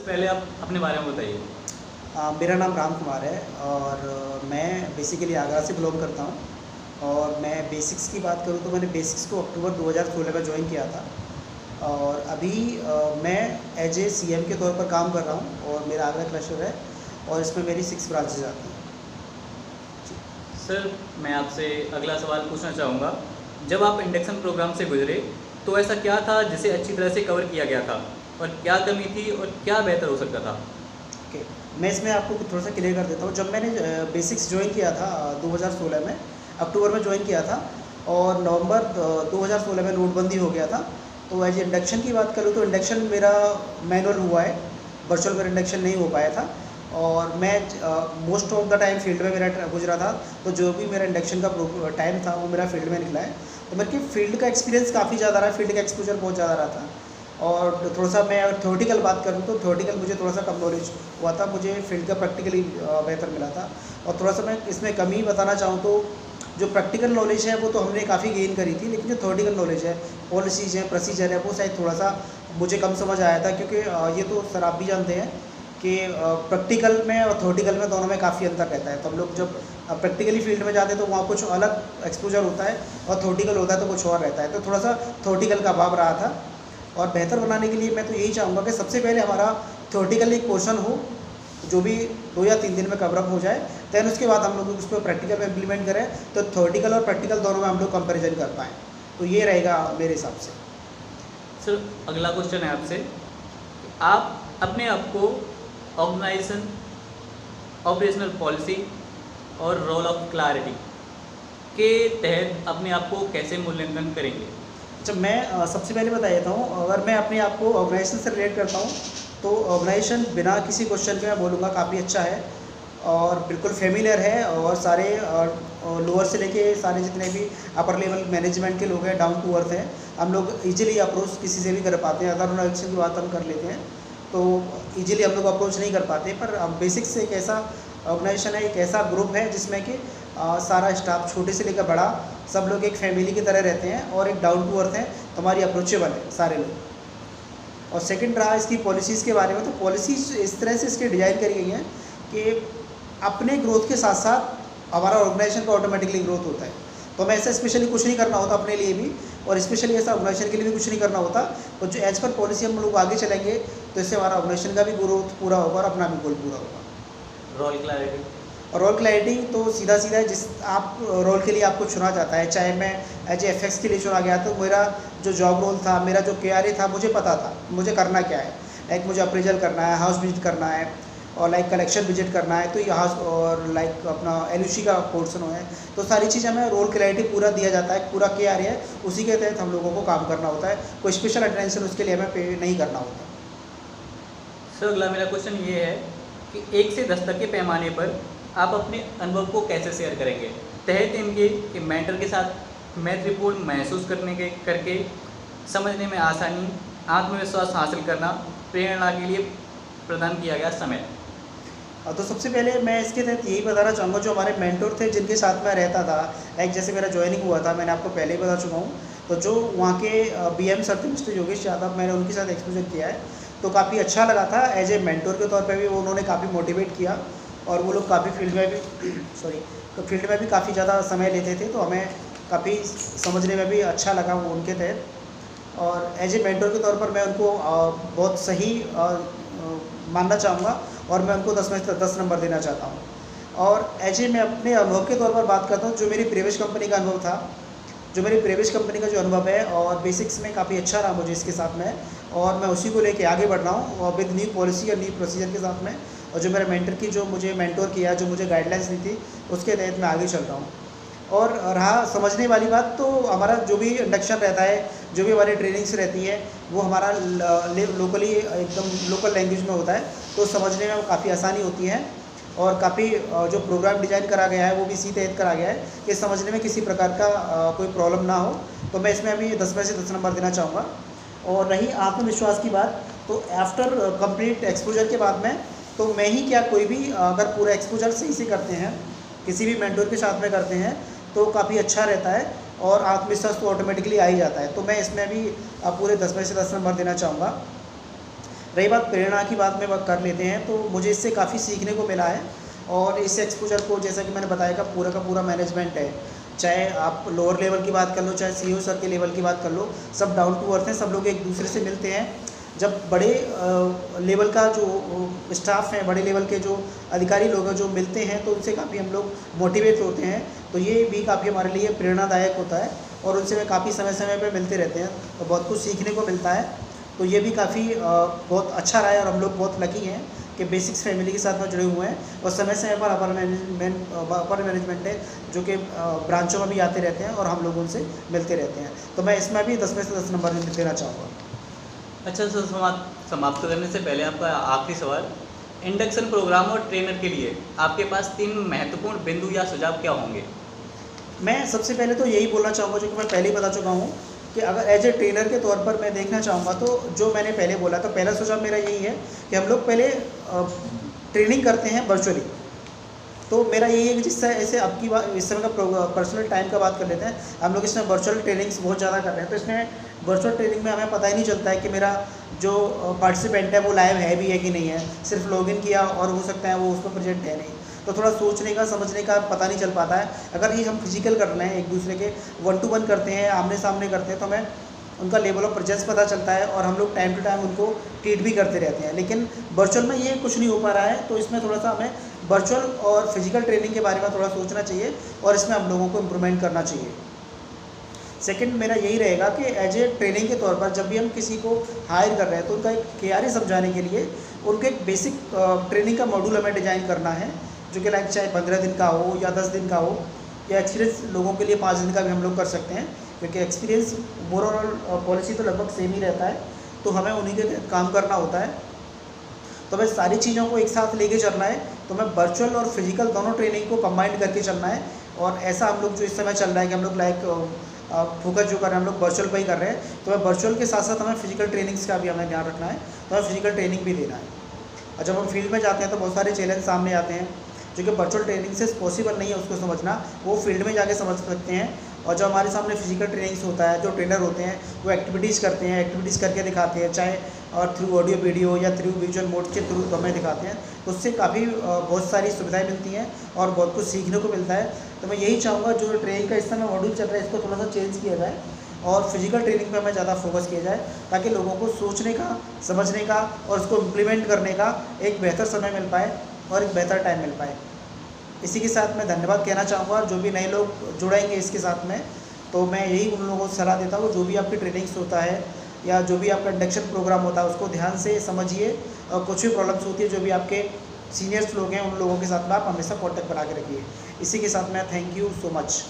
पहले आप अपने बारे में बताइए। मेरा नाम राम कुमार है और मैं बेसिकली आगरा से बिलोंग करता हूँ। और मैं बेसिक्स की बात करूँ तो मैंने बेसिक्स को अक्टूबर 2016 में ज्वाइन किया था। और अभी मैं एज ए सीएम के तौर पर काम कर रहा हूँ और मेरा आगरा क्लस्टर है और इसमें मेरी 6 ब्रांचेज आती हैं। सर, मैं आपसे अगला सवाल पूछना चाहूँगा। जब आप इंडक्शन प्रोग्राम से गुजरे तो ऐसा क्या था जिसे अच्छी तरह से कवर किया गया था, और क्या कमी थी और क्या बेहतर हो सकता था? ओके, मैं इसमें आपको थोड़ा सा क्लियर कर देता हूँ। जब मैंने बेसिक्स ज्वाइन किया था 2016 में, अक्टूबर में ज्वाइन किया था और नवंबर 2016 में नोटबंदी हो गया था। तो एज इंडक्शन की बात करूँ तो इंडक्शन मेरा मैनुअल हुआ है, वर्चुअल में इंडक्शन नहीं हो पाया था। और मैं most of the time field में मेरा गुजरा था, तो जो भी मेरा इंडक्शन का टाइम था वो मेरा फील्ड में निकला है। तो मेरे फील्ड का एक्सपीरियंस काफ़ी ज़्यादा रहा, फील्ड का एक्सपोजर बहुत ज़्यादा रहा था। और थोड़ा सा मैं अगर थ्योरेटिकल बात करूँ तो थ्योरेटिकल मुझे थोड़ा सा कम नॉलेज हुआ था, मुझे फील्ड का प्रैक्टिकली बेहतर मिला था। और थोड़ा सा मैं इसमें कमी बताना चाहूँ तो जो प्रैक्टिकल नॉलेज है वो तो हमने काफ़ी गेन करी थी, लेकिन जो थ्योरेटिकल नॉलेज है, पॉलिसीज़ है, प्रोसीजर है, वो शायद थोड़ा सा मुझे कम समझ आया था। क्योंकि ये तो सर आप भी जानते हैं कि प्रैक्टिकल में और थ्योरेटिकल में दोनों में काफ़ी अंतर रहता है। तो हम लोग जब प्रैक्टिकली फील्ड में जाते हैं तो वहाँ कुछ अलग एक्सपोजर होता है और थ्योरेटिकल होता है तो कुछ और रहता है। तो थोड़ा सा थ्योरेटिकल का अभाव रहा था। और बेहतर बनाने के लिए मैं तो यही चाहूँगा कि सबसे पहले हमारा थ्योरेटिकल एक पोर्शन हो जो भी 2 या 3 दिन में कवरअप हो जाए, दैन उसके बाद हम लोग उस पर प्रैक्टिकल में इम्प्लीमेंट करें तो थ्योरेटिकल और प्रैक्टिकल दोनों में हम लोग कंपैरिजन कर पाएँ। तो ये रहेगा मेरे हिसाब से। सर, अगला क्वेश्चन है आपसे। आप अपने आप को ऑर्गेनाइजेशन, ऑपरेशनल पॉलिसी और रोल ऑफ क्लैरिटी के तहत अपने आप को कैसे मूल्यांकन करेंगे? अच्छा, मैं सबसे पहले बता देता हूँ, अगर मैं अपने आप को ऑर्गेनाइजेशन से रिलेट करता हूँ तो ऑर्गेनाइजेशन बिना किसी क्वेश्चन के मैं बोलूँगा काफ़ी अच्छा है और बिल्कुल फेमिलियर है। और सारे लोअर से लेके सारे जितने भी अपर लेवल मैनेजमेंट के लोग हैं डाउन टू अर्थ हैं। हम लोग इजीली अप्रोच किसी से भी कर पाते हैं। अदर ऑर्गेनाइजेशन की बात हम कर लेते हैं तो इजीली हम लोग अप्रोच नहीं कर पाते, पर बेसिक से एक ऐसा ऑर्गेनाइजेशन है, एक ऐसा ग्रुप है जिसमें कि सारा स्टाफ छोटे से लेकर बड़ा सब लोग एक फैमिली की तरह रहते हैं और एक डाउन टू अर्थ है, तुम्हारी अप्रोचेबल है सारे लोग। और सेकंड रहा इसकी पॉलिसीज़ के बारे में, तो पॉलिसीज़ इस तरह से इसके डिज़ाइन करी गई हैं कि अपने ग्रोथ के साथ साथ हमारा ऑर्गेनाइजेशन का ऑटोमेटिकली ग्रोथ होता है। तो हमें ऐसा स्पेशली कुछ नहीं करना होता अपने लिए भी, और स्पेशली ऐसा ऑर्गेनाइजेशन के लिए भी कुछ नहीं करना होता। तो जो एज पर पॉलिसी हम लोग आगे चलेंगे तो इससे हमारा ऑर्गेनाइजेशन का भी ग्रोथ पूरा होगा और अपना भी गोल पूरा होगा। Role clarity. और रोल क्लैरिटी तो सीधा सीधा है, जिस आप रोल के लिए आपको चुना जाता है। चाहे मैं एज ए FX के लिए चुना गया तो मेरा जो जॉब रोल था, मेरा जो KRA था, मुझे पता था मुझे करना क्या है। लाइक मुझे अप्रेजल करना है, हाउस विजिट करना है और लाइक कलेक्शन विजिट करना है, तो ये हाउस और लाइक अपना LUC का पोर्सन है। तो सारी चीज़ हमें रोल क्लैरिटी पूरा दिया जाता है, पूरा KRA है, उसी के तहत हम लोगों को काम करना होता है। कोई स्पेशल अटेंशन उसके लिए हमें पे नहीं करना होता। सर, अगला मेरा क्वेश्चन ये है कि 1 से 10 तक के पैमाने पर आप अपने अनुभव को कैसे शेयर करेंगे? तहत इनके कि मेंटर के साथ मैत्रीपूर्ण महसूस करके समझने में आसानी, आत्मविश्वास हासिल करना, प्रेरणा के लिए प्रदान किया गया समय। तो सबसे पहले मैं इसके तहत यही बताना चाहूँगा, जो हमारे मेंटोर थे जिनके साथ मैं रहता था, लाइक जैसे मेरा ज्वाइनिंग हुआ था, मैंने आपको पहले ही बता चुका हूँ। तो जो वहाँ के BM सर थे मिस्टर योगेश यादव, मैंने उनके साथ एक्सपोजर किया है तो काफ़ी अच्छा लगा था। एज ए मेंटोर के तौर पे भी उन्होंने काफ़ी मोटिवेट किया और वो लोग काफ़ी फील्ड में भी तो फील्ड में भी काफ़ी ज़्यादा समय लेते थे, तो हमें काफ़ी समझने में भी अच्छा लगा वो उनके तहत। और एज ए मेंटोर के तौर पर मैं उनको बहुत सही मानना चाहूँगा और मैं उनको 10 में से 10 नंबर देना चाहता हूँ। और एज ए मैं अपने अनुभव के तौर पर बात करता हूँ, जो मेरी प्रीवियस कंपनी का अनुभव था, जो मेरी प्रीवियस कंपनी का जो अनुभव है और बेसिक्स में काफ़ी अच्छा रहा मुझे इसके साथ में, और मैं उसी को लेके आगे बढ़ रहा हूँ और विद न्यू पॉलिसी और न्यू प्रोसीजर के साथ में। और जो मेरा मेंटर की जो मुझे मेंटोर किया, जो मुझे गाइडलाइंस दी थी, उसके तहत मैं आगे चल रहा हूँ। और रहा समझने वाली बात, तो हमारा जो भी इंडक्शन रहता है, जो भी हमारी ट्रेनिंग्स रहती है, वो हमारा लोकली एकदम लोकल लैंग्वेज में होता है, तो समझने में काफ़ी आसानी होती है। और काफ़ी जो प्रोग्राम डिज़ाइन करा गया है वो भी इसी तहत करा गया है कि समझने में किसी प्रकार का कोई प्रॉब्लम ना हो। तो मैं इसमें अभी 10 में से 10 नंबर देना चाहूँगा। और रही आत्मविश्वास की बात, तो आफ्टर कंप्लीट एक्सपोजर के बाद में, तो मैं ही क्या कोई भी अगर पूरा एक्सपोजर सही से करते हैं, किसी भी मेंटोर के साथ में करते हैं, तो काफ़ी अच्छा रहता है और आत्मविश्वास तो ऑटोमेटिकली आ ही जाता है। तो मैं इसमें भी पूरे 10 में से 10 नंबर देना चाहूँगा। रही बात प्रेरणा की बात में बात कर लेते हैं, तो मुझे इससे काफ़ी सीखने को मिला है। और इस एक्सपोजर को जैसा कि मैंने बताया का पूरा मैनेजमेंट है, चाहे आप लोअर लेवल की बात कर लो, चाहे सीईओ सर के लेवल की बात कर लो, सब डाउन टू अर्थ हैं, सब लोग एक दूसरे से मिलते हैं। जब बड़े लेवल का जो स्टाफ है, बड़े लेवल के जो अधिकारी लोग हैं जो मिलते हैं, तो उनसे काफ़ी हम लोग मोटिवेट होते हैं। तो ये भी काफ़ी हमारे लिए प्रेरणादायक होता है और उनसे मैं काफ़ी समय समय पे मिलते रहते हैं, तो बहुत कुछ सीखने को मिलता है। तो ये भी काफ़ी बहुत अच्छा रहा है और हम लोग बहुत लकी हैं कि बेसिक्स फैमिली के साथ में जुड़े हुए हैं। और समय समय पर अपर मैनेजमेंट है जो कि ब्रांचों में भी आते रहते हैं और हम लोग उनसे मिलते रहते हैं। तो मैं इसमें भी 10 में से 10 नंबर देना चाहूँगा। अच्छा सर, समाप्त करने से पहले आपका आखिरी सवाल, इंडक्शन प्रोग्राम और ट्रेनर के लिए आपके पास 3 महत्वपूर्ण बिंदु या सुझाव क्या होंगे? मैं सबसे पहले तो यही बोलना चाहूँगा, जो कि मैं पहले ही बता चुका हूँ, कि अगर एज ए ट्रेनर के तौर पर मैं देखना चाहूँगा, तो जो मैंने पहले बोला, तो पहला सुझाव मेरा यही है कि हम लोग पहले ट्रेनिंग करते हैं वर्चुअली। तो मेरा यही है कि जिससे ऐसे अब की बात इस समय का पर्सनल टाइम का बात कर लेते हैं, हम लोग इसमें वर्चुअल ट्रेनिंग्स बहुत ज़्यादा कर रहे हैं। तो इसमें वर्चुअल ट्रेनिंग में हमें पता ही नहीं चलता है कि मेरा जो पार्टिसिपेंट है वो लाइव है भी है कि नहीं है, सिर्फ लॉगिन किया और हो सकता है वो उसमें प्रेजेंट है नहीं। तो थोड़ा सोचने का, समझने का पता नहीं चल पाता है। अगर ये हम फिजिकल कर रहे हैं, एक दूसरे के 1 to 1 करते हैं, आमने सामने करते हैं, तो हमें उनका लेवल ऑफ प्रेजेंस पता चलता है और हम लोग टाइम टू टाइम उनको ट्रीट भी करते रहते हैं। लेकिन वर्चुअल में ये कुछ नहीं हो पा रहा है, तो इसमें थोड़ा सा हमें वर्चुअल और फिजिकल ट्रेनिंग के बारे में थोड़ा सोचना चाहिए और इसमें हम लोगों को इम्प्रूवमेंट करना चाहिए। सेकंड मेरा यही रहेगा कि एज ए ट्रेनिंग के तौर पर जब भी हम किसी को हायर कर रहे हैं, तो उनका एक KRA समझाने के लिए उनको एक बेसिक ट्रेनिंग का मॉड्यूल हमें डिज़ाइन करना है, जो कि लाइक चाहे 15 दिन का हो या 10 दिन का हो, या एक्सपीरियंस लोगों के लिए 5 दिन का भी हम लोग कर सकते हैं, क्योंकि एक्सपीरियंस ओवरऑल पॉलिसी तो लगभग सेम ही रहता है, तो हमें उन्हीं के तहत काम करना होता है। तो हमें सारी चीज़ों को एक साथ लेके चलना है, तो हमें वर्चुअल और फिजिकल दोनों ट्रेनिंग को कंबाइन करके चलना है। और ऐसा हम लोग जो इस समय चल रहा है कि हम लोग लाइक फोकस जो कर रहे हैं हम लोग वर्चुअल पर ही कर रहे हैं, तो हमें वर्चुअल के साथ साथ हमें फिजिकल ट्रेनिंग्स का भी हमें ध्यान रखना है, तो हमें फिजिकल ट्रेनिंग भी देना है। और जब हम फील्ड में जाते हैं तो बहुत सारे चैलेंज सामने आते हैं, जो कि वर्चुअल ट्रेनिंग से पॉसिबल नहीं है उसको समझना, वो फील्ड में जाके समझ सकते हैं। और जो हमारे सामने फिजिकल ट्रेनिंग्स होता है, जो ट्रेनर होते हैं वो एक्टिविटीज़ करते हैं, एक्टिविटीज़ करके दिखाते हैं, चाहे और थ्रू ऑडियो वीडियो या थ्रू विजुअल मोड के थ्रू हमें दिखाते हैं, तो उससे काफ़ी बहुत सारी सुविधाएं मिलती हैं और बहुत कुछ सीखने को मिलता है। तो मैं यही चाहूँगा जो ट्रेनिंग का इस समय मॉड्यूल चल रहा है, इसको थोड़ा सा चेंज किया जाए और फिजिकल ट्रेनिंग पे हमें ज़्यादा फोकस किया जाए, ताकि लोगों को सोचने का, समझने का और उसको इम्प्लीमेंट करने का एक बेहतर समय मिल पाए और एक बेहतर टाइम मिल पाए। इसी के साथ मैं धन्यवाद कहना चाहूँगा, और जो भी नए लोग जुड़ेंगे इसके साथ में, तो मैं यही उन लोगों को सलाह देता हूँ, जो भी आपकी ट्रेनिंग्स होता है या जो भी आपका इंडक्शन प्रोग्राम होता है, उसको ध्यान से समझिए। और कुछ भी प्रॉब्लम्स होती है, जो भी आपके सीनियर्स लोग हैं, उन लोगों के साथ में आप हमेशा कॉन्टैक्ट बना के रखिए। इसी के साथ मैं थैंक यू सो मच।